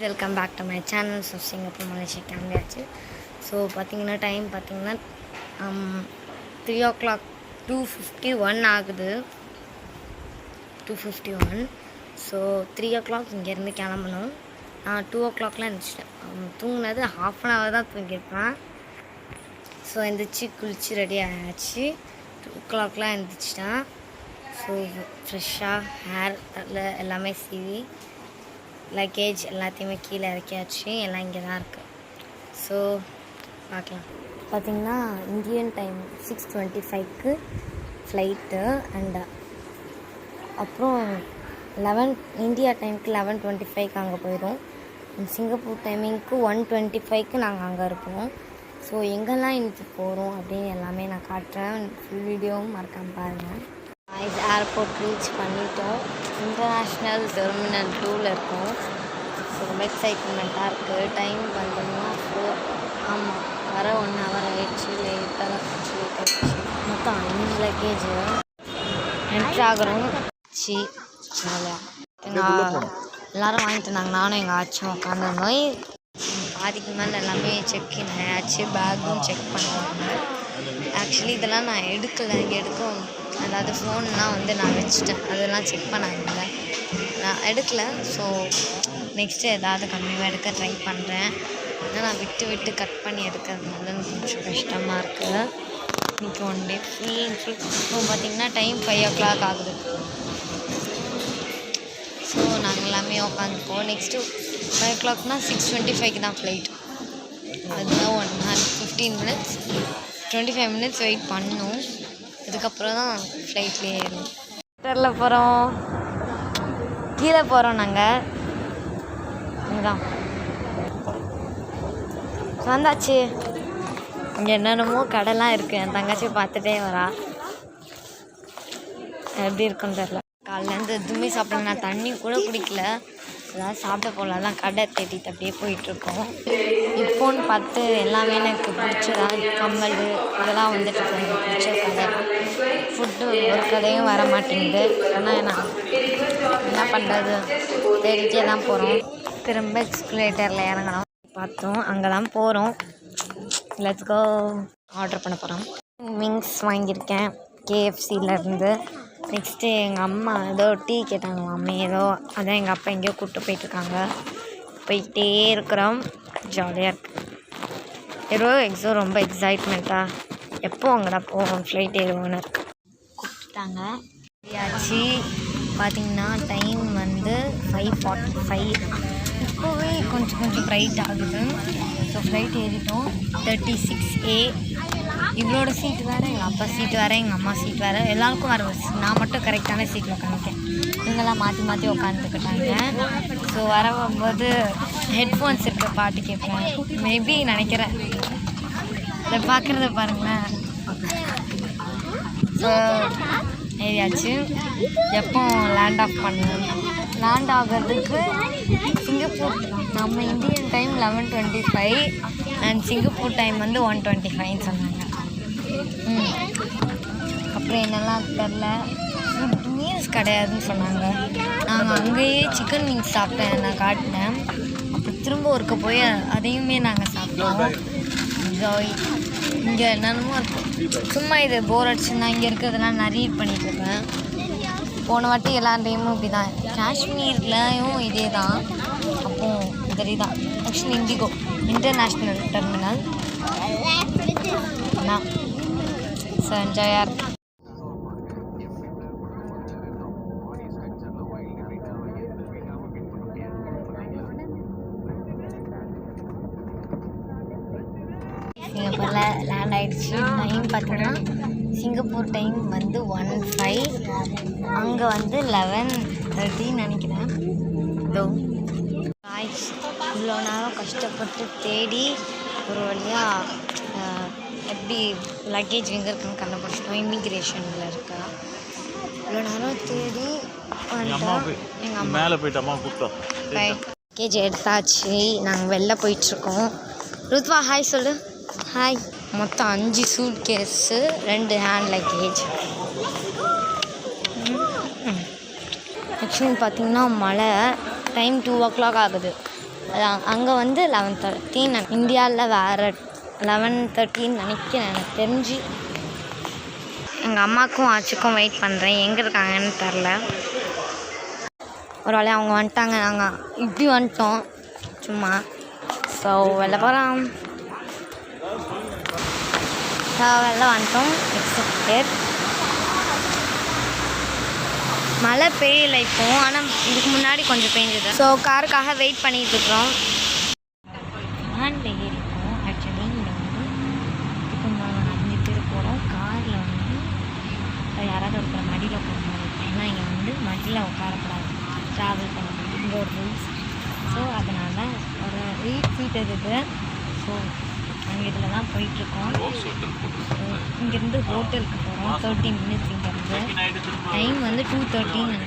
Welcome back to my channel. So Singapore Malaysia கிளம்பியாச்சு. So பார்த்திங்கன்னா time பார்த்திங்கன்னா 3 o'clock 2:51 ஆகுது. 2:51. ஸோ 3 o'clock இங்கேருந்து கிளம்பணும். நான் 2 o'clockலாம் இருந்துச்சிட்டேன். தூங்கினது ½ an hour தான் தூங்கியிருப்பேன். ஸோ எந்திரிச்சு குளிச்சு ரெடி ஆகிடுச்சு. 2 o'clockலாம் எழுந்திரிச்சிட்டேன். ஸோ ஃப்ரெஷ்ஷாக ஹேர் எல்லாமே சீவி லக்கேஜ் எல்லாத்தையுமே கீழே இறக்கியாச்சு. எல்லாம் இங்கே தான் இருக்குது. ஸோ பார்க்கலாம். பார்த்திங்கன்னா இந்தியன் டைம் 6:25க்கு ஃப்ளைட்டு. அண்ட் அப்புறம் இந்தியா டைமுக்கு 11:25க்கு அங்கே போயிடும். சிங்கப்பூர் டைமிங்க்கு 1:25க்கு நாங்கள் அங்கே இருப்போம். ஸோ எங்கெல்லாம் இன்றைக்கி போகிறோம் அப்படின்னு எல்லாமே நான் காட்டுறேன். ஃபுல் வீடியோவும் மறக்காமல் பாருங்கள். ஏர்போர்ட் ரீச் பண்ணிட்டோம். இன்டர்நேஷ்னல் டெர்மினல் 2ல் இருக்கோம். ஸோ ரொம்ப எக்ஸைட்மெண்ட்டாக இருக்குது. டைம் பார்த்தீங்கன்னா 4. ஆமாம், வர 1 hour ஆகிடுச்சு. லேட்டாக ஆகிடுச்சு. மொத்தம் 5 லக்கேஜ் என்ட்ரி ஆகிறோம். ஜாலியாக எல்லோரும் வாங்கிட்டு இருந்தாங்க. நானும் எங்கள் ஆச்சும் உட்காந்துருந்தோம். பாதிக்கு மேலே எல்லாமே செக்இன் ஆயாச்சு. பேக்கும் செக் பண்ணுவாங்க. ஆக்சுவலி இதெல்லாம் நான் எடுக்கலை. இங்கே அதாவது ஃபோன்லாம் நான் வச்சுட்டேன். அதெல்லாம் செக் பண்ணாங்கல்ல, நான் எடுக்கலை. ஸோ நெக்ஸ்ட்டு ஏதாவது கம்மியாக எடுக்க ட்ரை பண்ணுறேன். ஆனால் நான் விட்டு கட் பண்ணி எடுக்கிறதுனால கொஞ்சம் கஷ்டமாக இருக்குது. இன்றைக்கி 1 day ஃபுல் அண்ட் ஃபுல். இப்போ பார்த்திங்கன்னா டைம் 5 o'clock ஆகுது. ஸோ நாங்கள் எல்லாமே உட்காந்துப்போம். நெக்ஸ்ட்டு 5 o'clockனா 6:25க்கு தான் ஃப்ளைட். அதுதான் 1 hour 15 minutes 25 minutes வெயிட் பண்ணணும். அதுக்கப்புறம் தான் ஃப்ளைட்லேயே ஏறும். தேட்டரில் போகிறோம், கீழே போகிறோம். நாங்கள் இங்கேதான் வந்தாச்சு. இங்கே என்னென்னமோ கடைலாம் இருக்குது. என் தங்கச்சி பார்த்துட்டே வரா. எப்படி இருக்குன்னு தெரில. காலையிலேருந்து எதுவுமே சாப்பிடல. நான் தண்ணி கூட குடிக்கல. ஏதாவது சாப்பிட போகலாம் கடை தேடிட்டு அப்படியே போயிட்டுருக்கோம். இப்போன்னு பார்த்து எல்லாமே எனக்கு பிடிச்சதா கம்மல் இதெல்லாம் வந்துட்டு எனக்கு பிடிச்ச கடை. ஃபுட்டு ஒரு கடையும் வர மாட்டேங்குது. ஆனால் நான் என்ன பண்ணுறது, தேடிட்டே தான் போகிறோம். திரும்ப எக்ஸ்கலேட்டரில் இறங்கணும். பார்த்தோம், அங்கே தான் போகிறோம். Let's go. ஆர்டர் பண்ண போகிறோம். விங்ஸ் வாங்கியிருக்கேன் KFCலேருந்து. நெக்ஸ்ட்டு எங்கள் அம்மா ஏதோ டீ கேட்டாங்களாமே ஏதோ, அதான் எங்கள் அப்பா எங்கேயோ கூப்பிட்டு போயிட்டுருக்காங்க. போயிட்டே இருக்கிறோம். ஜாலியாக இருக்குது. ரொம்ப எக்ஸைட்மெண்ட்டாக எப்போ அங்கடா போவோம் ஃப்ளைட் ஏறுவோன்னு இருக்குது. கூப்பிட்டாங்க. ஆச்சு. பார்த்திங்கன்னா டைம் 5:45. இப்போவே கொஞ்சம் ப்ரைட் ஆகுது. ஸோ ஃப்ளைட் ஏறிட்டோம். 36A. இவளோட சீட்டு வேறு, எங்கள் அப்பா சீட்டு வேறு, எங்கள் அம்மா சீட் வேறு. எல்லாருக்கும் வேறு பஸ். நான் மட்டும் கரெக்டான சீட்டில் உட்காந்துட்டேன். இவங்கெல்லாம் மாற்றி உட்காந்துக்கிட்டாங்க. ஸோ வரும்போது ஹெட்ஃபோன்ஸ் இருக்க பாட்டு கேட்பேன். மேபி நினைக்கிறேன். இதை பார்க்குறத பாருங்களேன். ஸோ ஏரியாச்சு. எப்போ லேண்ட் ஆஃப் பண்ணணும். லேண்ட் ஆகிறதுக்கு சிங்கப்பூர் நம்ம Indian time 11:25 and Singapore time 1:25 சொன்னாங்க. அப்புறம் என்னெல்லாம் தெரில. ஃபுட் மீல்ஸ் கிடையாதுன்னு சொன்னாங்க. நாங்கள் அங்கேயே சிக்கன் விங்ஸ் சாப்பிட்டேன், நான் காட்டினேன். அப்புறம் திரும்ப ஒருக்க போய் அதையுமே நாங்கள் சாப்பிட்டோம். இங்கே என்னென்னமோ இருக்கும். சும்மா இது போர் அடிச்சுன்னா இங்கே இருக்கிறதெல்லாம் நான் ரீட் பண்ணிகிட்ருப்பேன். போன வாட்டி எல்லா டைமும் இப்படி தான். காஷ்மீர்லேயும் இதே தான். அப்போது தெரியுதான் ஆக்சுவலி இண்டிகோ இன்டர்நேஷ்னல் டெர்மினல் தான். ஸோ என்ஜாயாக இருக்கு. சிங்கப்பூரில் லேண்ட் ஆகிடுச்சு. டைம் பார்த்தீங்கன்னா சிங்கப்பூர் டைம் 1:05. அங்கே 11:30 நினைக்கிறேன். இதோ இவ்வளோ நேரம் கஷ்டப்பட்டு தேடி ஒரு வழியாக எப்படி லக்கேஜ் எங்கே இருக்குன்னு கண்டுபிடிச்சிட்டோம். இமிக்ரேஷனில் இருக்கா. இவ்வளோ நேரம் தேடி எங்கள் அம்மா மேலே போயிட்டு அம்மா கூப்பிட்டோம். லக்கேஜ் எடுத்தாச்சு. நாங்கள் வெளில போயிட்டுருக்கோம். ருத்வா ஹாய் சொல்லு. ஹாய். மொத்தம் 5 suit case, 2 hand luggage. Actually பார்த்திங்கன்னா மழை. டைம் 2 o'clock ஆகுது. அங்கே வந்து 11:13. இந்தியாவில் வேறு 11:13 நினைக்கிறேன் எனக்கு தெரிஞ்சு. எங்கள் அம்மாவுக்கும் ஆச்சுக்கும் வெயிட் பண்ணுறேன், எங்கே இருக்காங்கன்னு தெரில. ஒரு வேளையை அவங்க வந்துட்டாங்க, நாங்கள் இப்படி வந்துட்டோம் சும்மா. ஸோ வெளில போகலாம். வெளில வந்துட்டோம். நெக்ஸ்ட் பேர் மழை பெய்யலை இப்போ, ஆனால் இதுக்கு முன்னாடி கொஞ்சம் பெய்ஞ்சது. So காருக்காக wait பண்ணிகிட்ருக்குறோம். வேனில் ஏறிப்போம். ஆக்சுவலி இங்கே வந்து இப்போ நாங்கள் 5 பேர் போகிறோம். காரில் வந்து யாராவது ஒருத்தர் மடியில் உட்காரக்கூடாது, ஏன்னா இங்கே வந்து மடியில் உட்காரக்கூடாது ட்ராவல் பண்ணணும், இங்கே ஒரு ரூல்ஸ். ஸோ அதனால் ஒரு 8 சீட் இருக்குது. ஸோ நாங்கள் இதில் தான் போயிட்டுருக்கோம். இங்கேருந்து ஹோட்டலுக்கு போகிறோம். 30 மினிட்ஸ் இங்கேருந்து. டைம் வந்து 2:15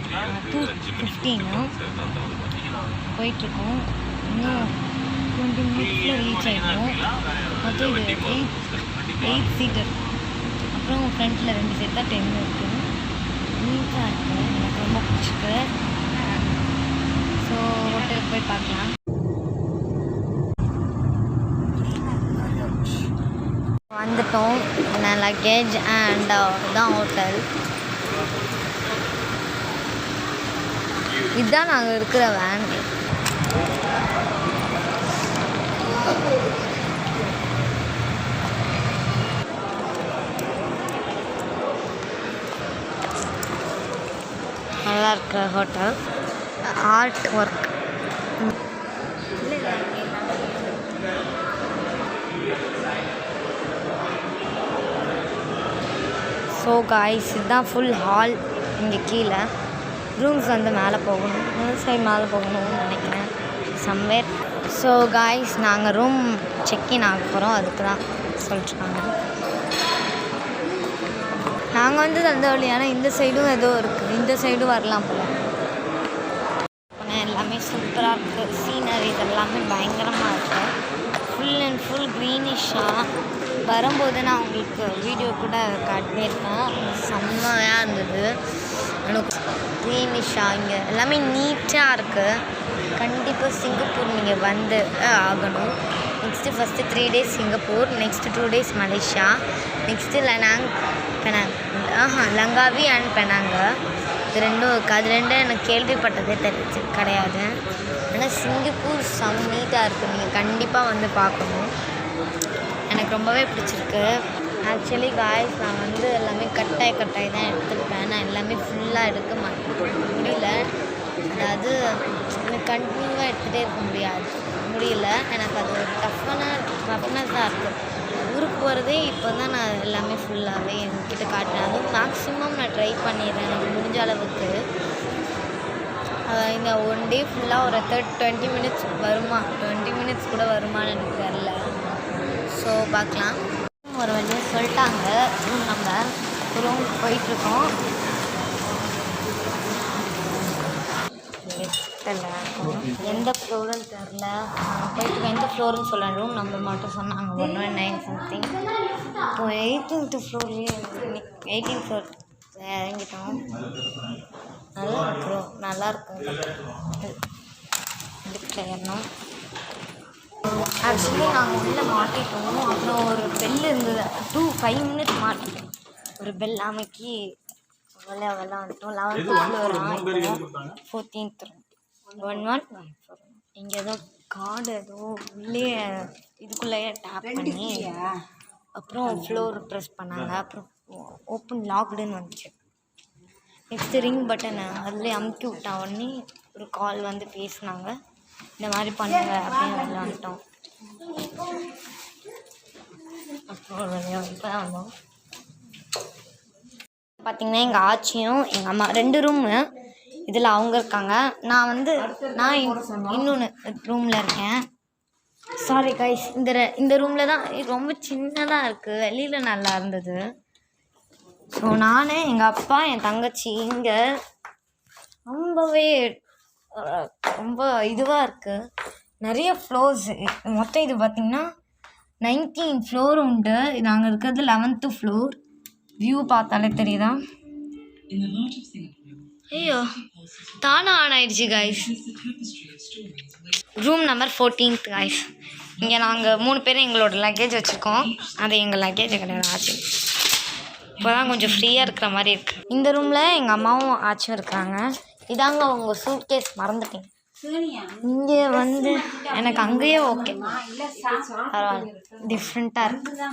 போயிட்டுருக்கோம். இன்னும் 20 மினிட்ஸில் ரீச் ஆகிடும். மொத்தம் இது 8 சீட்டர். அப்புறம் ஃப்ரண்ட்டில் 2 சீட் தான் 10 இருக்குது. நீட்டாக இருக்குது, எனக்கு ரொம்ப பிடிச்சிருக்கு. ஸோ ஹோட்டலுக்கு போய் பார்க்கலாம். வந்துட்டோம். லக்கேஜ் அண்ட் இதுதான் ஹோட்டல். இதுதான் நாங்கள் இருக்கிற வேன். நல்லா இருக்கிற hotel. Art work. So guys, இதுதான் ஃபுல் ஹால். இங்கே கீழே ரூம்ஸ் வந்து மேலே போகணும், சைடு மேலே போகணும்னு நினைக்கிறேன் சம்வேர். ஸோ காய்ஸ், நாங்கள் ரூம் செக்இன் ஆக போகிறோம், அதுக்கு தான் சொல்லிட்டுருக்காங்க. நாங்கள் வந்து தந்த வழியான இந்த சைடும் ஏதோ இருக்குது, இந்த சைடும் வரலாம் போல். எல்லாமே சூப்பராக இருக்குது. சீனரி இதெல்லாமே பயங்கரமாக இருக்குது. ஃபுல் அண்ட் ஃபுல் க்ரீனிஷாக. வரும்போது நான் உங்களுக்கு வீடியோ கூட காட்டியிருக்கேன், செம்மையாக இருந்தது. எனக்கு க்ரீனிஷாக இங்கே எல்லாமே நீட்டாக இருக்குது. கண்டிப்பாக சிங்கப்பூர் நீங்கள் வந்து ஆகணும். Next first 3 days Singapore, next 2 days Malaysia, next Penang Langkawi and Penang. இது ரெண்டும் இருக்குது. அது ரெண்டும் எனக்கு கேள்விப்பட்டதே கிடையாது. ஆனால் சிங்கப்பூர் நீட்டாக இருக்குது, நீங்கள் கண்டிப்பாக வந்து பார்க்கணும். எனக்கு ரொம்பவே பிடிச்சிருக்கு. ஆக்சுவலி காய்ஸ், நான் வந்து எல்லாமே கட்டாய் தான் எடுத்துருப்பேன். நான் எல்லாமே ஃபுல்லாக எடுக்க முடியல. அதாவது எனக்கு கண்டினியூவாக எடுத்துகிட்டே இருக்க முடியல. எனக்கு அது ஒரு டஃப்னஸ் தான் இருக்குது. ஊருக்கு போகிறதே இப்போ தான் நான் எல்லாமே ஃபுல்லாகவே என்கிட்ட காட்டுறேன். அதுவும் மேக்ஸிமம் நான் ட்ரை பண்ணிடுறேன் எனக்கு முடிஞ்ச அளவுக்கு. இந்த 1 day ஃபுல்லாக ஒரு 20 minutes வருமா, 20 minutes கூட வருமானு எனக்கு தெரில. ஸோ பார்க்கலாம். ஒரு வழியாக சொல்லிட்டாங்க, நம்ம ரூமுக்கு போயிட்டுருக்கோம். எந்த ஃப்ளோருன்னு தெரில, போயிட்டு எந்த ஃப்ளோருன்னு சொல்ல ரூம் நம்பர் மட்டும் சொன்னாங்க 119 சம்திங். இப்போ 18th ஃப்ளோர்லேயே 18th ஃப்ளோர் இறங்கிட்டோம். நல்லா இருக்கும். இதுக்கு ஏறணும். ஆக்சுவலி நாங்கள் உள்ளே மாட்டிட்டோம். அப்புறம் ஒரு பெல் இருந்தது, 5 minutes மாட்டிட்டோம். ஒரு பெல் அமைக்கி வெள்ளம் வந்துட்டோம். 11th floor 14th 1114. இங்கே ஏதோ கார்டு ஏதோ உள்ளே இதுக்குள்ளேயே டேப் பண்ணி அப்புறம் ஃப்ளோர் ப்ரெஸ் பண்ணாங்க. அப்புறம் ஓப்பன் லாக்டுன்னு வந்துச்சு. நெக்ஸ்ட்டு ரிங் பட்டனை அதுலேயே அமுக்கி விட்டா உடனே ஒரு கால் வந்து பேசினாங்க, இந்த மாதிரி பண்ணுங்க அப்படின்னு விளையாண்டோம். அப்புறம் இப்போ தான் வந்தோம். பார்த்திங்கன்னா எங்கள் ஆச்சியும் எங்கள் அம்மா 2 ரூமு. இதில் அவங்க இருக்காங்க, நான் இன்னொன்று ரூமில் இருக்கேன். சாரி கைஸ், இந்த ரூமில் தான் ரொம்ப சின்னதாக இருக்குது, வெளியில் நல்லா இருந்தது. ஸோ நான், எங்கள் அப்பா, என் தங்கச்சி. இங்கே ரொம்பவே ரொம்ப இதுவாக இருக்குது, நிறைய ஃப்ளோர்ஸ். மொத்தம் இது பார்த்திங்கன்னா 19 ஃப்ளோர் உண்டு. நாங்கள் இருக்கிறது 11th ஃப்ளோர். வியூ பார்த்தாலே தெரியுதா? ஐயோ தானா ஆன் ஆயிடுச்சு கைஸ். Room number 14 guys. இங்கே நாங்கள் 3 பேரும் எங்களோட லக்கேஜ் வச்சுருக்கோம். அது எங்கள் லக்கேஜ் கிடையாது, ஆச்சு. இப்போ தான் கொஞ்சம் ஃப்ரீயாக இருக்கிற மாதிரி இருக்குது. இந்த ரூமில் எங்கள் அம்மாவும் ஆச்சும் இருக்கிறாங்க. இதாங்க அவங்க சூட்கேஸ், மறந்துட்டேன். இங்கே வந்து எனக்கு அங்கேயே ஓகே, பரவாயில்ல, டிஃப்ரெண்ட்டாக இருக்குது.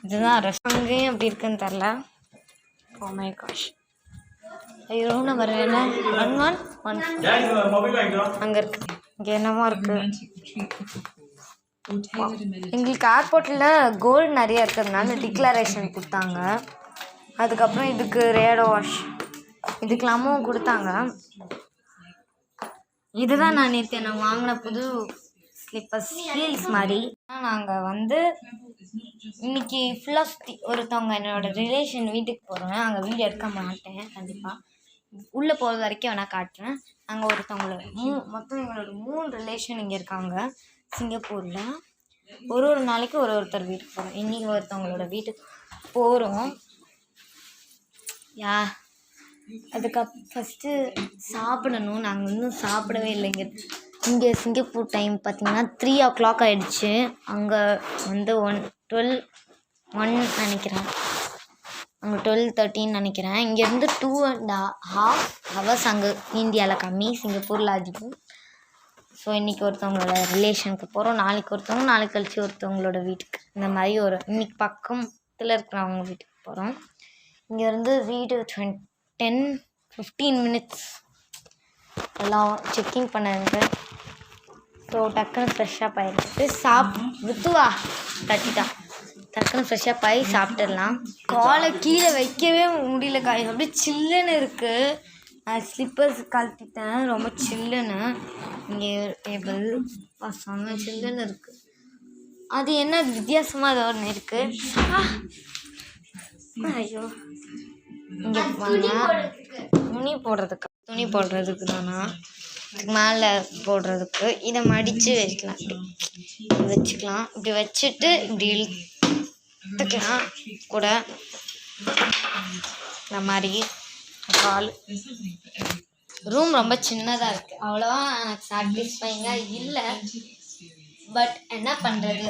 இதுதான் ரெஸ்ட். அங்கேயும் எப்படி இருக்குன்னு தெரில. Oh my gosh. ஐயோ நம்பர் என்ன 1114 அங்கே இருக்குது. இங்கே என்னமோ இருக்குது. எங்களுக்கு ஏர்போர்ட்டில் கோல்டு நிறைய இருக்கிறதுனால டிக்ளரேஷன் கொடுத்தாங்க. அதுக்கப்புறம் இதுக்கு ரேடோ வாஷ் இதுக்கெல்லாமும் கொடுத்தாங்க. இதுதான் நான் வாங்கின புது ஸ்லிப்பர்ஸ், ஹீல்ஸ் மாதிரி. நாங்கள் வந்து இன்னைக்கு ஃபுல்லாக சுற்றி ஒருத்தவங்க என்னோட ரிலேஷன் வீட்டுக்கு போகிறோம். அங்கே வீடியோ எடுக்க மாட்டேன் கண்டிப்பாக, உள்ளே போகிறது வரைக்கும் வேணால் காட்டுறேன். நாங்கள் ஒருத்தவங்களோட மொத்தம் எங்களோட 3 ரிலேஷன் இங்கே இருக்காங்க சிங்கப்பூரில். ஒரு நாளைக்கு ஒருத்தர் வீட்டுக்கு போகிறோம். இன்றைக்கி ஒருத்தவங்களோட வீட்டுக்கு போகிறோம். அதுக்கப்புறம் ஃபஸ்ட்டு சாப்பிடணும். நாங்கள் இன்னும் சாப்பிடவே இல்லைங்க. இங்கே சிங்கப்பூர் டைம் பார்த்திங்கன்னா 3 o'clock ஆகிடுச்சு. அங்கே வந்து 12 நினைக்கிறேன், அங்கே 12:13 நினைக்கிறேன். இங்கேருந்து 2.5 hours அங்கே இந்தியாவில் கம்மி, சிங்கப்பூரில் அதிகம். ஸோ இன்றைக்கி ஒருத்தவங்களோட ரிலேஷனுக்கு போகிறோம், நாளைக்கு ஒருத்தவங்க, நாளைக்கு கழிச்சு ஒருத்தவங்களோட வீட்டுக்கு, இந்த மாதிரி இன்னைக்கு பக்கத்தில் இருக்கிறவங்க வீட்டுக்கு போகிறோம். இங்கேருந்து வீடு 10-15 minutes எல்லாம் செக்கிங் பண்ணது. ஸோ டக்குன்னு ஃப்ரெஷ்ஷாக ஆகிடுச்சு. வித்துவா தட்டிட்டான். டக்குன்னு ஃப்ரெஷ்ஷாக ஆகி சாப்பிட்டுடலாம். காலை கீழே வைக்கவே முடியல காய், அப்படியே சில்லுன்னு இருக்குது. நான் ஸ்லிப்பர்ஸ் கழட்டிட்டேன், ரொம்ப சில்லுன்னு. இங்கே டேபிள் செம்ம சில்லுன்னு இருக்குது. அது என்ன வித்தியாசமாக ஏதோ ஒன்று இருக்குது. ஐயோ இங்கே துணி போடுறதுக்கு தானா, மேலே போடுறதுக்கு. இதை மடித்து வைக்கலாம், இப்படி வச்சுக்கலாம். இப்படி வச்சுட்டு இப்படி இழுத்துக்கலாம் கூட, இந்த மாதிரி. கால் ரூம் ரொம்ப சின்னதாக இருக்குது, அவ்வளோவா எனக்கு சாட்டிஸ்ஃபைங்காக இல்லை. பட் என்ன பண்ணுறது,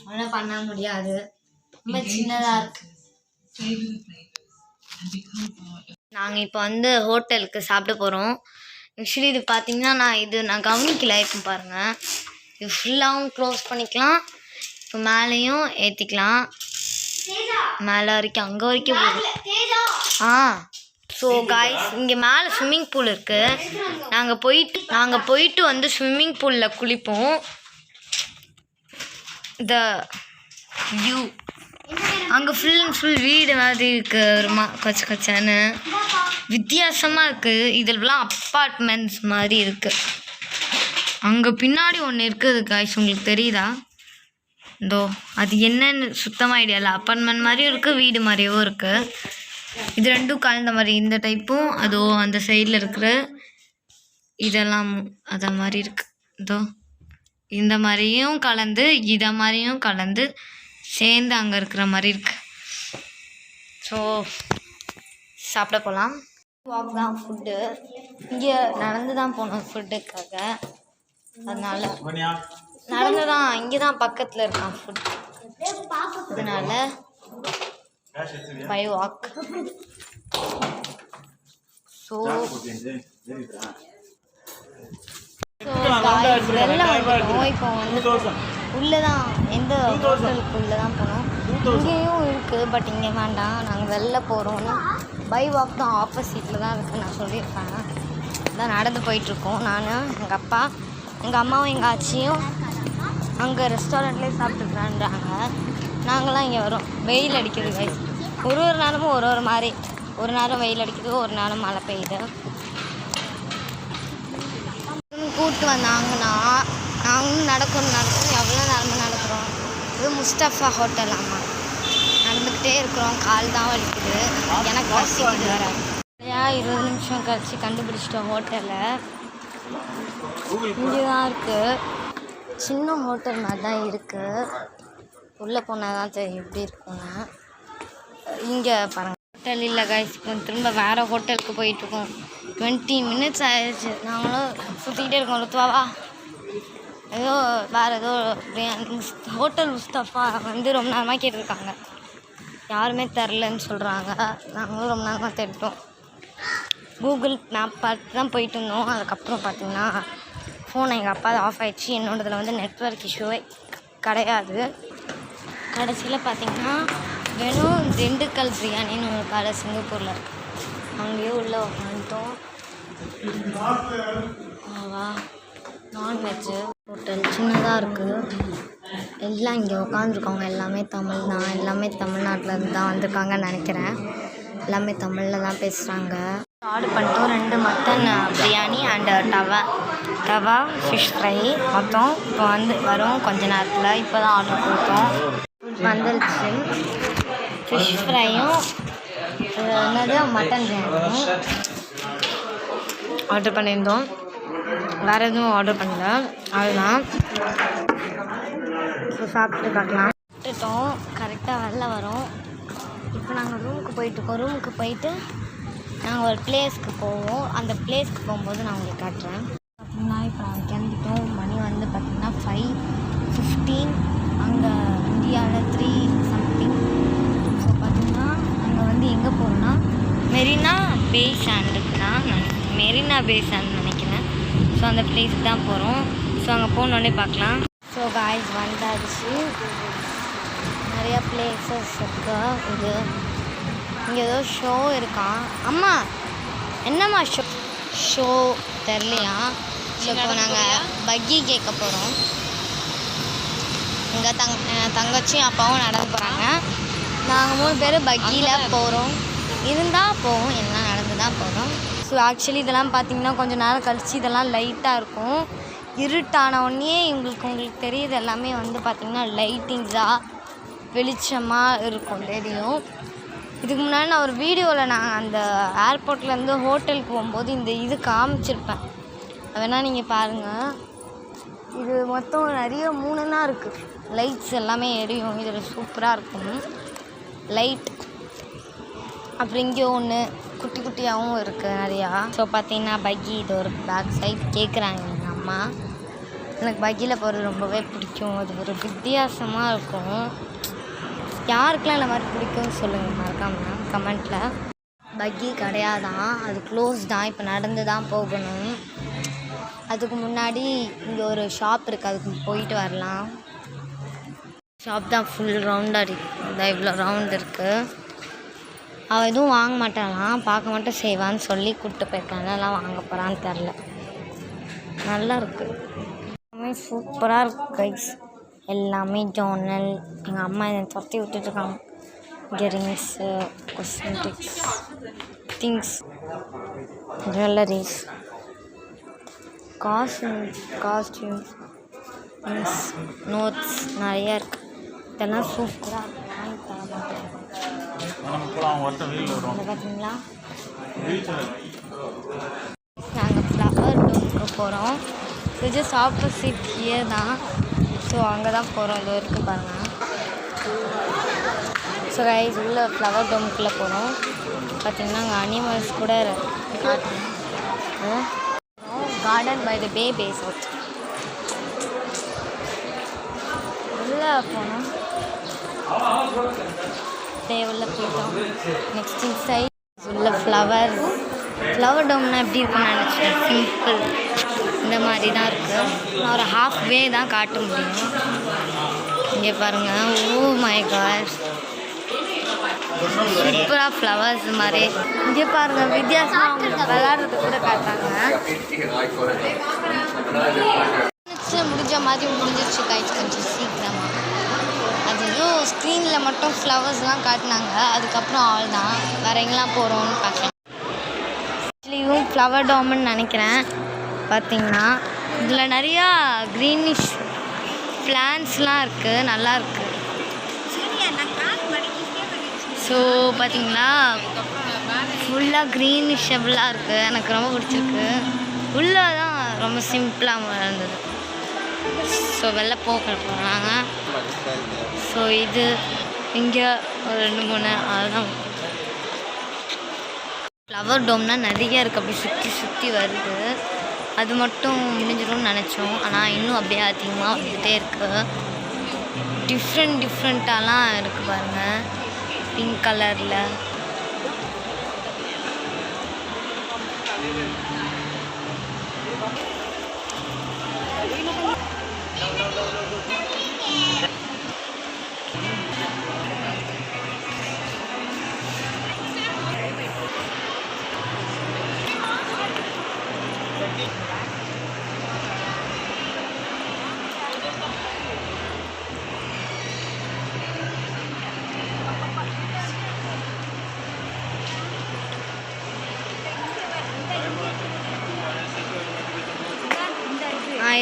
ஒன்றும் பண்ண முடியாது, ரொம்ப சின்னதாக இருக்குது. நாங்கள் இப்போ வந்து ஹோட்டலுக்கு சாப்பிட போகிறோம். ஆக்சுவலி இது பார்த்திங்கன்னா நான் கவனிக்கல. இப்போ பாருங்கள், இது ஃபுல்லாகவும் க்ளோஸ் பண்ணிக்கலாம், இப்போ மேலேயும் ஏற்றிக்கலாம், மேலே வரைக்கும் அங்கே வரைக்கும் போகும். ஸோ காய்ஸ், இங்கே மேலே ஸ்விம்மிங் பூல் இருக்குது. நாங்கள் போயிட்டு வந்து ஸ்விம்மிங் பூலில் குளிப்போம். த வியூ அங்கே ஃபுல் அண்ட் ஃபுல் வீடு மாதிரி இருக்குது, ஒரு கொச்சன்னு வித்தியாசமாக இருக்குது. இதெல்லாம் அப்பார்ட்மெண்ட்ஸ் மாதிரி இருக்குது. அங்கே பின்னாடி ஒன்று இருக்குது காய்ஸ், உங்களுக்கு தெரியுதா? இதோ அது என்னன்னு சுத்தமாக ஐடியா இல்லை. அப்பார்ட்மெண்ட் மாதிரியும் இருக்குது, வீடு மாதிரியும் இருக்குது. இது ரெண்டும் கலந்த மாதிரி, இந்த டைப்பும் அதோ அந்த சைடில் இருக்கிற இதெல்லாம் அதை மாதிரி இருக்குது. இதோ இந்த மாதிரியும் கலந்து இதை மாதிரியும் கலந்து சேர்ந்து அங்கே இருக்கிற மாதிரி இருக்குது. ஸோ சாப்பிட போகலாம். வாக் தான் ஃபுட்டு. இங்கே நடந்து தான் போகணும் ஃபுட்டுக்காக, அதனால் நடந்து தான், இங்கே தான் பக்கத்தில் இருக்கான் ஃபுட், அதனால் பை வாக். ஸோ வெளில வந்துட்டோம். இப்போ வந்து உள்ளே தான், எந்த ஹோட்டலுக்கு உள்ளே தான் போனோம். இங்கேயும் இருக்குது, பட் இங்கே வேண்டாம், நாங்கள் வெளில போகிறோன்னு. பை வாக் தான், ஆப்போசிட்டில் தான் இருக்குது, நான் சொல்லியிருப்பேன். தான் நடந்து போயிட்டுருக்கோம். நான், எங்கள் அப்பா, எங்கள் அம்மாவும் எங்கள் ஆச்சியும் அங்கே ரெஸ்டாரண்ட்லேயே சாப்பிட்டுக்கிறான்றாங்க. நாங்களாம் இங்கே வரோம். வெயில் அடிக்குது கைஸ், ஒரு நேரமும் ஒரு மாதிரி. ஒரு நேரம் வெயில் அடிக்குது, ஒரு நேரம் மழை பெய்யுது. கூப்பிட்டு வந்தாங்கன்னா நாங்களும் நடக்கணும் எவ்வளோ நேரமாக நடக்கிறோம். இது முஸ்தஃபா ஹோட்டல். ஆமாம், நடந்துக்கிட்டே இருக்கிறோம், கால் தான் வலிக்குது. எனக்கு பசிக்குது வேற. 20 நிமிஷம் கழிச்சு கண்டுபிடிச்சிட்டோம் ஹோட்டலை. இங்கே தான் இருக்குது, சின்ன ஹோட்டல் மாதிரி தான் இருக்குது. உள்ளே போனால் தான் தெரியும் எப்படி இருக்குன்னு. இங்கே பாருங்கள், ஹோட்டல் இல்லை கைஸ். இப்போ திரும்ப வேறு ஹோட்டலுக்கு போயிட்டுருக்கோம். 20 minutes ஆயிடுச்சு. நாங்களும் சுற்றிக்கிட்டே இருக்கோம். ருத்வாவா ஏதோ வேறு ஏதோ ஹோட்டல் முஸ்தஃபா வந்து ரொம்ப நேரமாக கேட்டிருக்காங்க. யாருமே தரலன்னு சொல்கிறாங்க. நாங்களும் ரொம்ப நேரமாக தேடிட்டோம். கூகுள் மேப் பார்த்து தான் போயிட்டு இருந்தோம். அதுக்கப்புறம் பார்த்திங்கன்னா ஃபோனை எங்கள் அப்பா ஆஃப் ஆகிடுச்சு. என்னோடதில் வந்து நெட்வொர்க் இஷ்யூவே கிடையாது. கடைசியில் பார்த்திங்கன்னா வெறும் திண்டுக்கல் பிரியாணின்னு ஒரு கடை சிங்கப்பூரில் அங்கேயே உள்ளே உட்காந்துட்டோம். நான்வெஜ்ஜு ஹோட்டல் சின்னதாக இருக்குது. எல்லாம் இங்கே உட்காந்துருக்கவங்க எல்லாமே தமிழ் தான். எல்லாமே தமிழ்நாட்டிலேருந்து தான் வந்திருக்காங்கன்னு நினைக்கிறேன். எல்லாமே தமிழில் தான் பேசுகிறாங்க. ஆர்டர் பண்ணிட்டோம். 2 மட்டன் பிரியாணி அண்டு தவா ஃபிஷ் ஃப்ரை மொத்தம் இப்போ வந்து வரும் கொஞ்ச நேரத்தில். இப்போ தான் ஆர்டர் கொடுத்தோம். வந்துருச்சு. ஃபிஷ் ஃப்ரையும் என்னது மட்டன் பிரியாணியும் ஆர்டர் பண்ணியிருந்தோம். வேறு எதுவும் ஆர்டர் பண்ணல. அதுதான் ஸோ சாப்பிட்டு பார்க்கலாம். சாப்பிட்டுட்டோம். கரெக்டாக வெளில வரோம். இப்போ நாங்கள் ரூமுக்கு போயிட்டுருக்கோம். ரூமுக்கு போயிட்டு நாங்கள் ஒரு பிளேஸ்க்கு போவோம். அந்த பிளேஸ்க்கு போகும்போது நான் உங்களுக்கு காட்டுறேன். பார்த்திங்கன்னா இப்போ நாங்கள் கிளம்பிட்டோம். மணி வந்து பார்த்திங்கன்னா 5:15. அங்கே இந்தியாவில் 3 something. ஸோ பார்த்திங்கன்னா அங்கே வந்து எங்கே போகிறோன்னா மெரினா பே சாண்ட் நினைக்கிறேன். ஸோ அந்த பிளேஸ்க்கு தான் போகிறோம். ஸோ அங்கே போனோடனே பார்க்கலாம். ஸோ காய்ஸ் வந்தாச்சு. நிறையா பிளேசஸ் இருக்கு. இது இங்கே ஏதோ ஷோ இருக்கான். அம்மா என்னம்மா ஷோ தெரியலையா? ஸோ இப்போ நாங்கள் பக்கி கேட்க போகிறோம். இங்கே தங்கச்சியும் அப்பாவும் நடந்து போகிறாங்க. நாங்கள் 3 பேர் பக்கியில் போகிறோம். இருந்தால் போவோம், எல்லாம் நடந்து தான் போகிறோம். ஸோ ஆக்சுவலி இதெல்லாம் பார்த்திங்கன்னா கொஞ்சம் நேரம் கழித்து இதெல்லாம் லைட்டாக இருக்கும். இருட்டான உடனே உங்களுக்கு தெரியுது எல்லாமே வந்து பார்த்திங்கன்னா லைட்டிங்ஸாக வெளிச்சமாக இருக்கும் தெரியும். இதுக்கு முன்னாடி நான் ஒரு வீடியோவில் நான் அந்த ஏர்போர்ட்லேருந்து ஹோட்டலுக்கு போகும்போது இந்த இது காமிச்சிருப்பேன். வேணால் நீங்கள் பாருங்கள். இது மொத்தம் நிறைய 3 தான் இருக்குது. லைட்ஸ் எல்லாமே எரியும். இதில் சூப்பராக இருக்கும் லைட். அப்புறம் இங்கே ஒன்று குட்டி குட்டியாகவும் இருக்குது நிறையா. ஸோ பார்த்தீங்கன்னா பக்கி இது ஒரு பேக் சைட் கேட்குறாங்க எங்கள் அம்மா. எனக்கு பக்கியில் போகிறது ரொம்பவே பிடிக்கும். அது ஒரு வித்தியாசமாக இருக்கும். யாருக்கெல்லாம் இந்த மாதிரி பிடிக்கும்னு சொல்லுங்கள் மறக்காமல் கமெண்ட்டில். பக்கி கிடையாதான், அது க்ளோஸ் தான். இப்போ நடந்து தான் போகணும். அதுக்கு முன்னாடி இங்கே ஒரு ஷாப் இருக்குது, அதுக்கு போயிட்டு வரலாம். ஷாப் தான் ஃபுல் ரவுண்டாக இருக்குது. இவ்வளோ ரவுண்ட் இருக்குது. அவள் எதுவும் வாங்க மாட்டாளாம், பார்க்க மட்டும் செய்வான்னு சொல்லி கூப்பிட்டு போயிருக்காங்க. எல்லாம் வாங்க போகிறான்னு தெரில. நல்லா இருக்குது. எல்லாமே சூப்பராக இருக்குது கைஸ். எல்லாமே ஜோனல். எங்கள் அம்மா இதை துரத்தி விட்டுட்ருக்காங்க. Earrings, cosmetics, things, jewelleries, costumes, notes நிறையா இருக்குது. இதெல்லாம் சூப்பராக இருக்குது. வாங்கி தர மாட்டேன். பார்த்தீங்களா, நாங்கள் ஃப்ளவர் டோமுக்கு போகிறோம். ஜஸ்ட் ஆப்போசிட் ஹியர் தான். ஸோ அங்கே தான் போகிறோம். இது இருக்குது பாருங்கள். ஸோ கைஸ் உள்ள ஃப்ளவர் டோமுக்குள்ளே போகிறோம். பார்த்திங்கன்னா அங்கே அனிமல்ஸ் கூட காட்டுறோம். கார்டன் பை த பே பேஸ் அவுட் உள்ளே போனோம். உள்ள போயிட்டோம். நெக்ஸ்ட் சைட் உள்ள ஃப்ளவர் டோம்னா எப்படி இருக்குன்னு நினச்சேன். சிம்பிள் இந்த மாதிரி தான் இருக்குது. நான் ஒரு ஹாஃப்வே தான் காட்ட முடியும். இங்கே பாருங்கள். ஓ மை காட், சூப்பராக ஃப்ளவர்ஸ் மாதிரி. இங்கே பாருங்கள், வித்தியாசமாக விளையாடுறது கூட காட்டுறாங்க. முடிஞ்ச மாதிரி முடிஞ்சிருச்சு கைஸ் கொஞ்சம் சீக்கிரமாக. அது எதுவும் ஸ்க்ரீனில் மட்டும் ஃப்ளவர்ஸ்லாம் காட்டினாங்க. அதுக்கப்புறம் ஆள் தான். வேறு எங்கெல்லாம் போகிறோன்னு பார்க்கலாம். ஆக்சுவலி இதுவும் ஃப்ளவர் டோம்னு நினைக்கிறேன். பார்த்திங்கன்னா இதில் நிறையா க்ரீனிஷ் பிளான்ட்ஸ்லாம் இருக்குது. நல்லாயிருக்கு. ஸோ பார்த்திங்களா ஃபுல்லாக க்ரீனிஷபிளாக இருக்குது. எனக்கு ரொம்ப பிடிச்சிருக்கு. உள்ளே தான் ரொம்ப சிம்பிளாக இருந்தது. ஸோ வெளில போகிறாங்க. ஸோ இது இங்கே ஒரு 2-3 அதுதான். ஃப்ளவர் டோம்னா நிறைய இருக்குது, அப்படி சுற்றி சுற்றி வருது. அது மட்டும் முடிஞ்சிடும்னு நினச்சோம், ஆனால் இன்னும் அப்படியே அதிகமாக வந்துகிட்டே இருக்குது. டிஃப்ரெண்ட்டாலாம் இருக்குது பாருங்கள், பிங்க் கலரில்.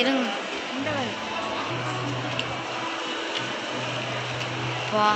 இருங்க. வா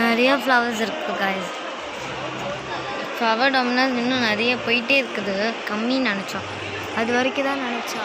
நிறைய ஃப்ளவர்ஸ் இருக்குது காய்ஸ். ஃப்ளவர் டோம்னா இன்னும் நிறைய போயிட்டே இருக்குது, கம்மின்னு நினச்சோம், அது வரைக்கும் தான் நினச்சா.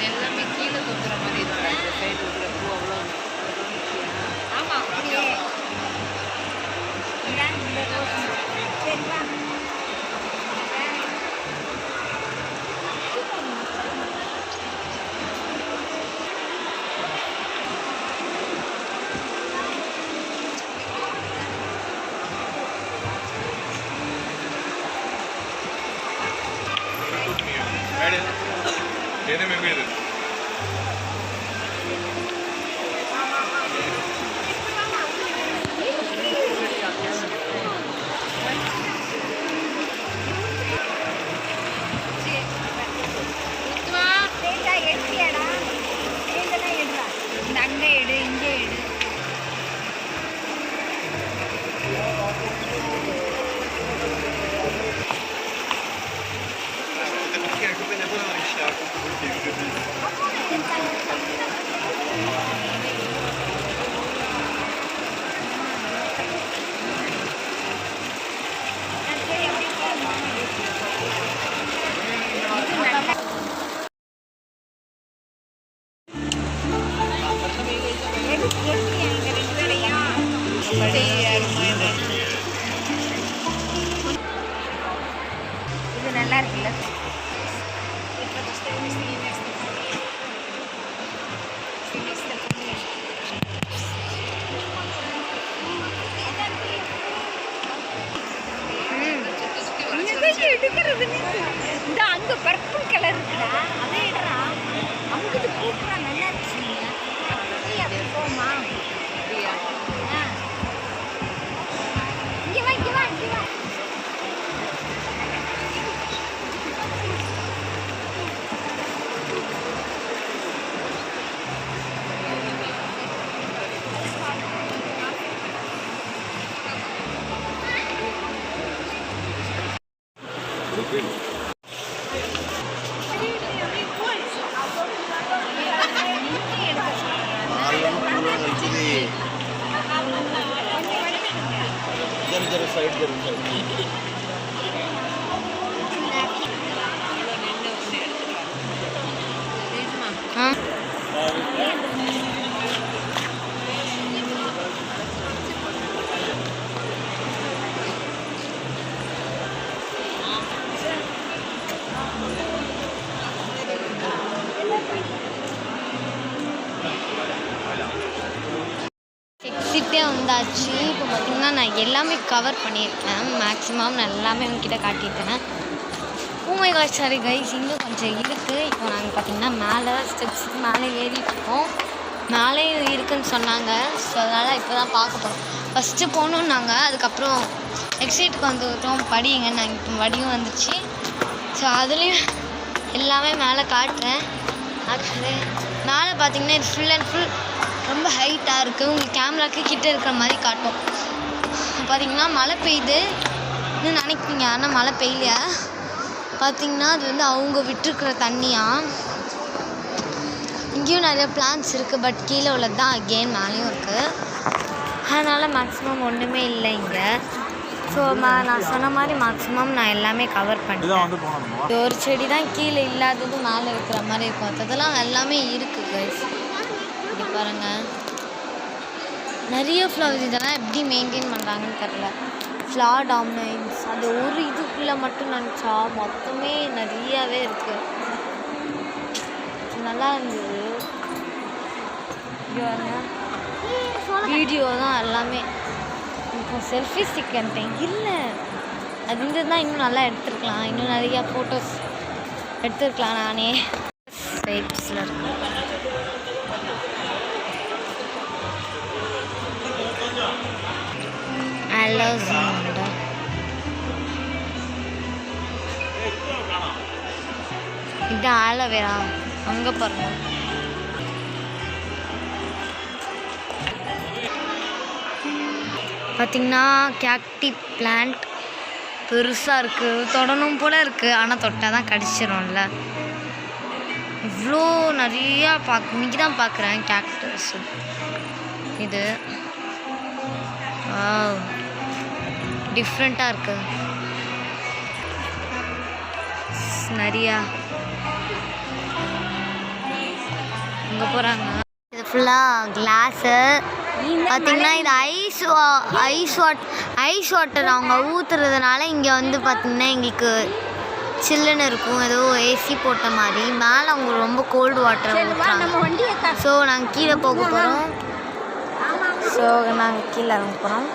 எல்லாமே கீழே தொங்குற மாதிரி இருக்கு. சைடு இருக்கிற பூ அவ்வளோ. ஆமாம், அப்படியே Tiene mi vida. இது நல்லா இருக்குல்ல. எடுக்கிறது இந்த அங்க பர்பிள் கலர் இருக்குடா, அதை எடுறா. அங்கிட்டு கூப்பிட்றா, நல்லா இருந்துச்சு. போமா இங்கே வா, இங்கே வா, இங்கே வா. எக்ஸிட்டே வந்தாச்சு. இப்போ பார்த்திங்கன்னா நான் எல்லாமே கவர் பண்ணியிருக்கேன். மேக்ஸிமம் நான் எல்லாமே உங்ககிட்ட காட்டிட்டேன். மை காட் சாரி கைஸ், இன்னும் கொஞ்சம் இருக்குது. இப்போ நாங்கள் பார்த்திங்கன்னா மேலே ஸ்டெப்ஸுக்கு மேலே ஏறிட்டுருக்கோம். மேலே இருக்குதுன்னு சொன்னாங்க. ஸோ அதனால் இப்போ தான் பார்க்க போகிறோம். ஃபஸ்ட்டு போகணுன்னாங்க. அதுக்கப்புறம் எக்ஸிட்டுக்கு வந்துவிட்டோம். படிங்க நாங்கள் இப்போ படியும் வந்துச்சு. ஸோ அதுலேயும் எல்லாமே மேலே காட்டுறேன். ஆக்சுவலி மேலே பார்த்திங்கன்னா இது ஃபுல் அண்ட் ஃபுல் ரொம்ப ஹைட்டாக இருக்குது. உங்களுக்கு கேமராக்கு கிட்டே இருக்கிற மாதிரி காட்டும். பார்த்திங்கன்னா மழை பெய்யுது இன்னும் நினைக்கிறீங்க, ஆனால் மழை பெய்யலையா. பார்த்திங்கன்னா அது வந்து அவங்க விட்டுருக்குற தண்ணியாக. இங்கேயும் நிறைய பிளான்ஸ் இருக்குது. பட் கீழே உள்ளது தான் அகெயின் மேலேயும் இருக்குது. அதனால் மேக்ஸிமம் ஒன்றுமே இல்லை இங்கே. ஸோ நான் சொன்ன மாதிரி மேக்ஸிமம் நான் எல்லாமே கவர் பண்ணிட்டேன். ஒரு செடி தான் கீழே இல்லாதது மேலே இருக்கிற மாதிரி இருக்கும். அதெல்லாம் எல்லாமே இருக்குது கைஸ். இங்கே பாருங்கள், நிறைய ஃப்ளவர்ஸ். இதெல்லாம் எப்படி மெயின்டைன் பண்ணுறாங்கன்னு தெரில. ஃப்ளார் டாமினன்ஸ் அது ஒரு இதுக்குள்ளே மட்டும் நினச்சா மொத்தமே நிறையாவே இருக்குது. நல்லா இருந்தது. வீடியோ தான் எல்லாமே. இப்போ செல்ஃபி ஸ்டிக் எடுத்தேன். இல்லை அது இருந்ததுதான் இன்னும் நல்லா எடுத்துருக்கலாம். இன்னும் நிறையா ஃபோட்டோஸ் எடுத்துருக்கலாம். நானே சைட்ஸில் இருக்கேன். ஹலோ சாண்டா, இது ஆலோவேரா. அங்கே பாருங்க. பார்த்திங்கன்னா கேக்டி பிளான்ட் பெருசாக இருக்குது. தொடணும் போல் இருக்குது. ஆனால் தொட்டால் தான் கடிச்சிடும்ல. இவ்வளோ நிறையா இன்றைக்கி தான் பார்க்குறேன் கேக்டஸ். இது டிஃப்ரெண்ட்டாக இருக்குது நிறையா. இங்கே போகிறாங்க. இது ஃபுல்லாக கிளாஸு. பார்த்திங்கன்னா இது ஐஸ் வாட்டர் அவங்க ஊற்றுறதுனால இங்கே வந்து பார்த்திங்கன்னா எங்களுக்கு சில்லுன்னு இருக்கும். ஏதோ ஏசி போட்ட மாதிரி. மேலே அவங்க ரொம்ப கோல்டு வாட்டர் ஊற்றுறாங்க. ஸோ நாங்கள் கீழே போக போகிறோம். ஸோ நாங்கள் கீழே இறங்க போகிறோம்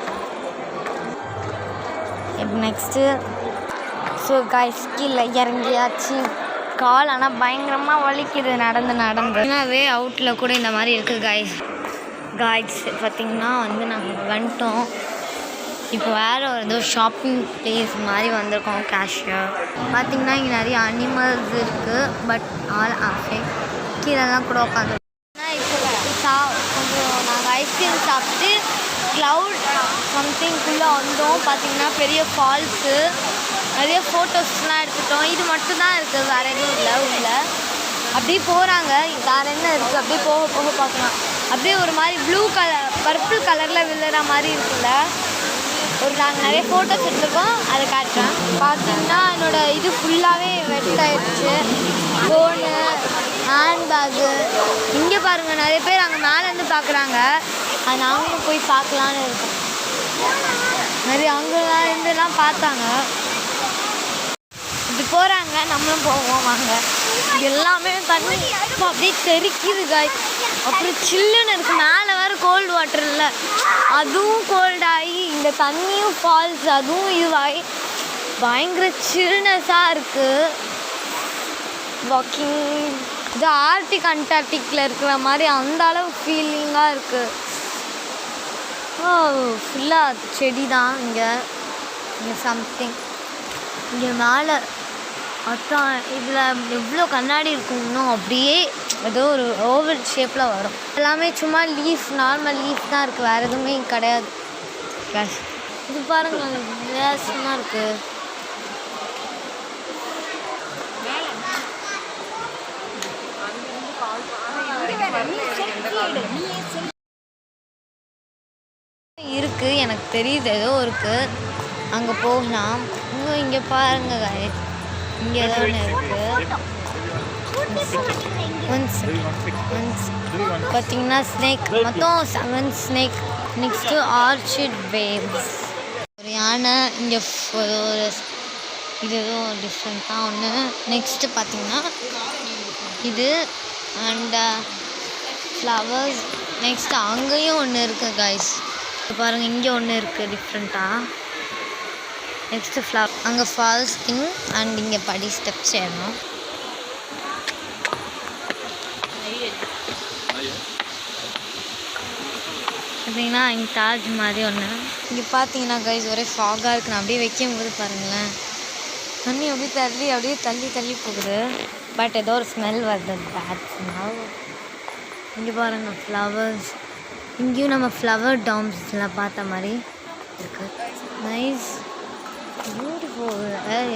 இப்போ நெக்ஸ்ட்டு. ஸோ காய்ஸ் கீழே இறங்கியாச்சு. கால் ஆனால் பயங்கரமாக வலிக்குது நடந்து. வே அவுட்டில் கூட இந்த மாதிரி இருக்குது காய்ஸ். பார்த்திங்கன்னா வந்து நாங்கள் வந்துட்டோம். இப்போ வேறு ஏதோ ஷாப்பிங் பிளேஸ் மாதிரி வந்திருக்கோம். கேஷியர் பார்த்திங்கன்னா இங்கே நிறைய அனிமல்ஸ் இருக்குது. பட் ஆல் ஆஃபே கீழெல்லாம் கூட உட்காந்து கொஞ்சம் நாங்கள் ஐஸ்கிரீம் சாப்பிட்டு க்ளவுட் சம்திங்குள்ளே வந்தோம். பார்த்திங்கன்னா பெரிய ஃபால்ஸு, நிறைய ஃபோட்டோஸ்லாம் எடுத்துட்டோம். இது மட்டும்தான் இருக்குது, வேறு எதுவும் இல்லை உள்ள. அப்படியே போகிறாங்க. வேறு என்ன இருக்குது அப்படியே போக பார்க்கலாம். அப்படியே ஒரு மாதிரி ப்ளூ கலர் பர்பிள் கலரில் விழுற மாதிரி இருக்குல்ல. நாங்கள் நிறைய ஃபோட்டோஸ் எடுத்துருக்கோம், அதை காட்டுறேன். பார்த்திங்கன்னா என்னோடய இது ஃபுல்லாகவே வெட் ஆகிடுச்சு. Phone, handbag. இங்கே பாருங்கள் நிறைய பேர் அங்கே மேலேருந்து பார்க்குறாங்க. அது நாங்களும் போய் பார்க்கலான்னு இருக்கோம். நிறைய அங்கெல்லாம் இருந்துலாம் பார்த்தாங்க. இப்படி போகிறாங்க, நம்மளும் போவோம் வாங்க. எல்லாமே தண்ணி இப்போ அப்படியே தெறிக்குது காய்ஸ். அப்புறம் சில்லுன்னு இருக்குது. மேலே வேறு கோல்டு வாட்டர் இல்லை, அதுவும் கோல்டாகி இந்த தண்ணியும் ஃபால்ஸ் அதுவும் இதுவாகி பயங்கர சில்னஸாக இருக்குது. வாக்கிங் இது ஆர்டிக் அண்டார்டிக்கில் இருக்கிற மாதிரி அந்த அளவு ஃபீலிங்காக இருக்குது. ஃபுல்லாக செடி தான் இங்கே சம்திங். இங்கே மேலே அதான் இதில் எவ்வளோ கண்ணாடி இருக்கும். இன்னும் அப்படியே ஏதோ ஒரு ஓவல் ஷேப்பில் வரும். எல்லாமே சும்மா லீஃப், நார்மல் லீஃப் தான் இருக்குது, வேறு எதுவுமே கிடையாது. இது பாருங்கள் வித்தியாசமாக இருக்குது. இருக்குது, எனக்கு தெரியுது ஏதோ இருக்குது, அங்கே போகலாம். இங்கே பாருங்க guys, இங்கே ஏதோ ஒன்று இருக்குது. பார்த்தீங்கன்னா ஸ்னேக், மொத்தம் 7 ஸ்னேக். Next orchid waves. ஒரு யானை இங்கே ஒரு இது ஏதோ டிஃப்ரெண்ட்டாக ஒன்று. நெக்ஸ்ட்டு பார்த்தீங்கன்னா இது அண்ட் ஃப்ளவர்ஸ். நெக்ஸ்ட்டு அங்கேயும் ஒன்று இருக்குது கைஸ், பாருங்கள் இங்கே ஒன்று இருக்குது டிஃப்ரெண்ட்டாக. நெக்ஸ்ட்டு அங்கே ஃபால்ஸ் திங் அண்ட் இங்கே படி ஸ்டெப்ஸ் ஏறணும். பார்த்தீங்கன்னா இங்கே தாஜ் மாதிரி ஒன்று. இங்கே பார்த்தீங்கன்னா கைஸ் ஒரே ஃபாகாக இருக்குது. நான் அப்படியே வைக்கும் போது பாருங்களேன், தண்ணி அப்படியே தள்ளி போகுது. பட் ஏதோ ஒரு ஸ்மெல் வருது, பேட் ஸ்மெல். இங்கே பாருங்கள் ஃப்ளவர்ஸ், இங்கேயும் நம்ம ஃப்ளவர் டாம்ஸ்லாம் பார்த்த மாதிரி இருக்குது. Nice, beautiful.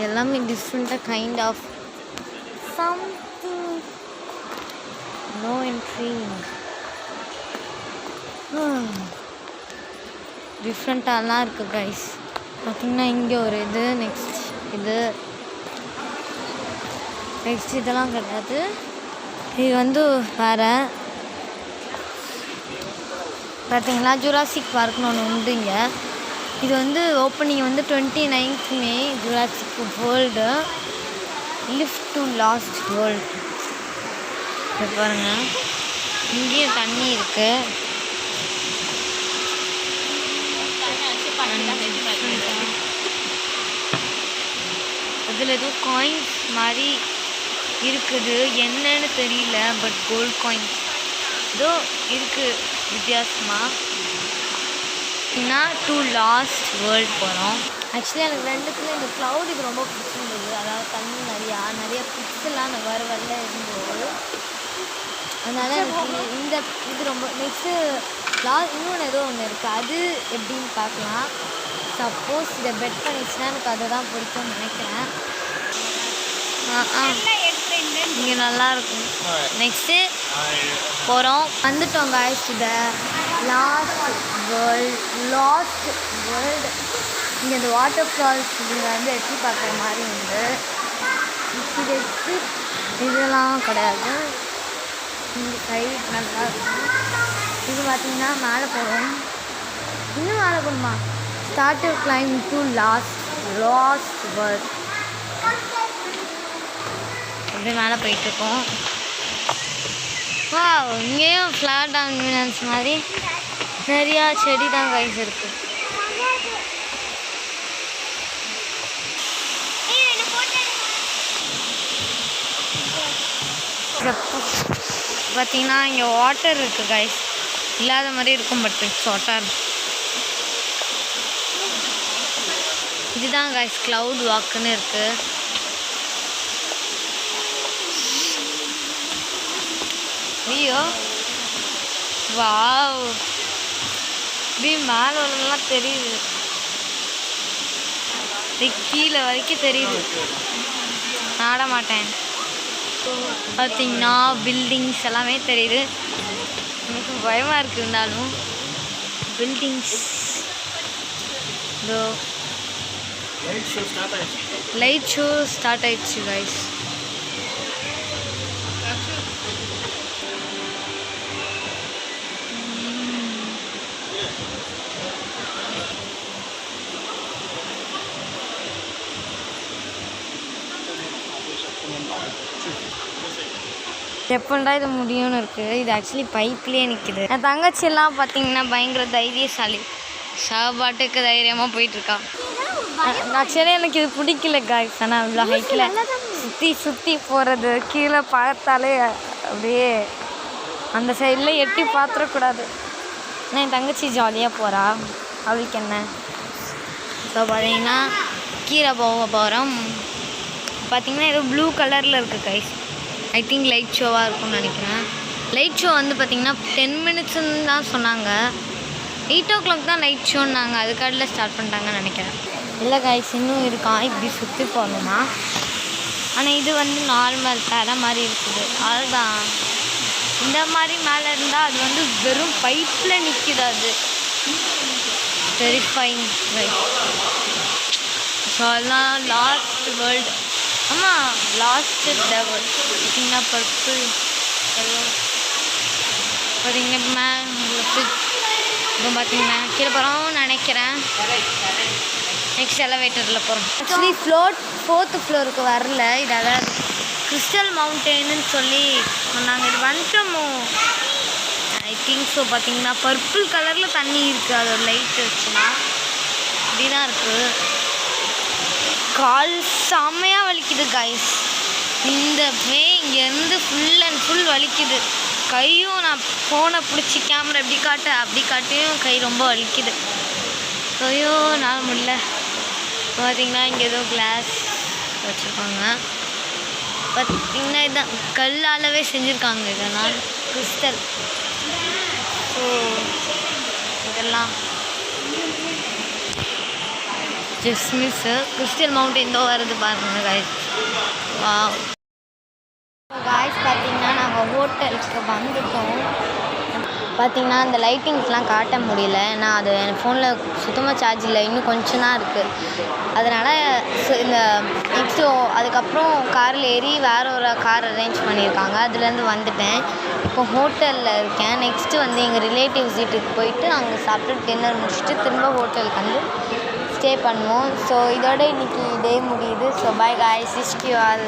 எல்லாமே டிஃப்ரெண்ட்டாக kind of something. No entry. டிஃப்ரெண்ட்டாலாம் இருக்குது கைஸ். பார்த்திங்கன்னா இங்கே ஒரு இது, நெக்ஸ்ட் இதெல்லாம் கிடையாது. இது வந்து வேறு. பார்த்தீங்களா ஜுராசிக் பார்க்னு ஒன்று உண்டு இங்கே. இது வந்து ஓப்பனிங் வந்து 29th May. Jurassic world lift to last world. இது பாருங்கள், இங்கேயும் தண்ணி இருக்குது. இதில் ஏதோ காயின்ஸ் மாதிரி இருக்குது, என்னன்னு தெரியல. பட் கோல்ட் காயின்ஸ் ஏதோ இருக்குது வித்தியாசமாக. ஏன்னா டு லாஸ்ட் வேர்ல்டு போகிறோம். ஆக்சுவலி எனக்கு ரெண்டுக்குள்ள இந்த க்ளவுட் ரொம்ப பிடிச்சிருந்தது. அதாவது தண்ணி நிறைய பிக்ஸ்லாம் வர இருந்தது. அதனால் எனக்கு இந்த இது ரொம்ப. நெக்ஸ்ட்டு இன்னொன்று ஏதோ ஒன்று இருக்குது, அது எப்படின்னு பார்க்கலாம். சப்போஸ் இதை பெட் பண்ணிச்சுன்னா எனக்கு அதை தான் பிடிக்கும்னு நினைக்கிறேன். இங்கே நல்லாயிருக்கும். நெக்ஸ்ட்டு போகிறோம், வந்துட்டோம் guys to the last world. இங்கே இந்த வாட்டர் ஃபால்ஸ் இங்கே வந்து எட்டி பார்க்குற மாதிரி உண்டு. இது இதெல்லாம் கிடையாது. இந்த சைடு நல்லா இருக்கும். இது பார்த்திங்கன்னா மேலே போகிறோம். இன்னும் மேலே போகணுமா? Start to claim to last world. அப்படியே மேலே போயிட்டுருக்கோம். வா, இங்கேயும் ஃப்ளாட் ஆம்பியன்ஸ் மாதிரி நிறையா செடி தான் கைஸ் இருக்குது. பார்த்தீங்கன்னா இங்கே வாட்டர் இருக்குது கைஸ், இல்லாத மாதிரி இருக்கும், பட் இட்ஸ் வாட்டர். இதுதான் கைஸ் க்ளவுட் வாக்குன்னு இருக்குது. ஐயோ வாவ், இப்படி மேலே உள்ளலாம் தெரியுது, கீழே வரைக்கும் தெரியுது. ஆட மாட்டேன். பார்த்தீங்கன்னா பில்டிங்ஸ் எல்லாமே தெரியுது. எனக்கு பயமாக இருக்குது, இருந்தாலும் பில்டிங்ஸ். இதோ லைட் ஷோ ஸ்டார்ட் ஆயிடுச்சு கைஸ். எப்பண்டா இது முடியும்னு இருக்குது. இது ஆக்சுவலி பைப்லேயே நிற்கிது. என் தங்கச்சியெல்லாம் பார்த்தீங்கன்னா பயங்கர தைரியசாலி, பாட்டுக்கு தைரியமாக போயிட்டுருக்கா. ஆக்சுவலி எனக்கு இது பிடிக்கல காய்ஸ். ஆனால் இவ்வளோ ஹைட்டில் சுற்றி போகிறது, கீழே பார்த்தாலே அப்படியே அந்த சைடில் எட்டி பார்த்துடக்கூடாது. ஆனால் என் தங்கச்சி ஜாலியாக போகிறா, அவளுக்கு என்ன. ஸோ பார்த்தீங்கன்னா கீழே போகிறோம். பார்த்தீங்கன்னா ஏதோ ப்ளூ கலரில் இருக்குது கைஸ். ஐ திங்க் லைட் ஷோவாக இருக்கும்னு நினைக்கிறேன். லைட் ஷோ வந்து பார்த்திங்கன்னா 10 minutesன்னு தான் சொன்னாங்க. 8 o'clock தான் லைட் ஷோன்னாங்க. அதுக்காட்டில் ஸ்டார்ட் பண்ணிட்டாங்கன்னு நினைக்கிறேன். இல்லை கைஸ், இன்னும் இருக்கான் இப்படி சுற்றி போகணுமா. ஆனால் இது வந்து நார்மல் தர மாதிரி இருக்குது. அதுதான் இந்த மாதிரி மேலே இருந்தால் அது வந்து வெறும் பைப்பில் நிற்கிது. அது டெரிஃபைங் ரைட். ஸோ அதெல்லாம் லாஸ்ட் வேர்ல்டு. ஆமாம், லாஸ்ட்டு டெவல் பார்த்தீங்கன்னா பர்பிள் கலர் பார்த்தீங்கன்னா இப்போ பார்த்தீங்கன்னா கீழே போகிறோம் நினைக்கிறேன். நெக்ஸ்ட் எலவேட்டரில் போகிறோம். ஆக்சுவலி ஃபோர்த்து ஃப்ளோருக்கு வரல. இது அதாவது கிறிஸ்டல் மவுண்டெயின்னு சொல்லி சொன்னாங்க. இது வந்துட்டோமோ ஐ திங்க் ஸோ. பார்த்தீங்கன்னா பர்பிள் கலரில் தண்ணி இருக்குது. அது ஒரு லைட் வச்சுன்னா இப்படி தான் இருக்குது. கால் செம்மையாக வலிக்குது கைஸ். இந்த இங்கேருந்து ஃபுல் அண்ட் ஃபுல் வலிக்குது. கையும் நான் ஃபோனை பிடிச்சி கேமரா எப்படி அப்படி காட்டியும் கை ரொம்ப வலிக்குது. ஐயோ நான் முடியல. பார்த்திங்கன்னா இங்கே ஏதோ கிளாஸ் வச்சுருக்காங்க. பார்த்திங்கன்னா இதுதான் கல்லாலவே செஞ்சுருக்காங்க. இதெல்லாம் கிறிஸ்டல். ஸோ இதெல்லாம் ஜெஸ்மிஸ்ஸு கிறிஸ்டல் மவுண்டன் இதோ வருது பாருங்க காய்ஸ். வாவ். காய்ஸ் பார்த்திங்கன்னா நாங்கள் ஹோட்டலுக்கு வந்துட்டோம். பார்த்திங்கன்னா அந்த லைட்டிங்ஸ்லாம் காட்ட முடியல. ஏன்னா அது என் ஃபோனில் சுத்தமாக சார்ஜ் இல்லை. இன்னும் கொஞ்சம் தான் இருக்குது. அதனால் இந்த நெக்ஸ்ட்டு அதுக்கப்புறம் காரில் ஏறி வேறு ஒரு கார் அரேஞ்ச் பண்ணியிருக்காங்க. அதுலேருந்து வந்துட்டேன். இப்போ ஹோட்டலில் இருக்கேன். நெக்ஸ்ட்டு வந்து எங்கள் ரிலேட்டிவ்ஸ் வீட்டுக்கு போயிட்டு அங்கே சாப்பிட்டு டின்னர் முடிச்சுட்டு திரும்ப ஹோட்டலுக்கு வந்து ஸ்டே பண்ணுவோம். ஸோ இதோட இன்றைக்கி டே முடியுது. So by guys, wish you all.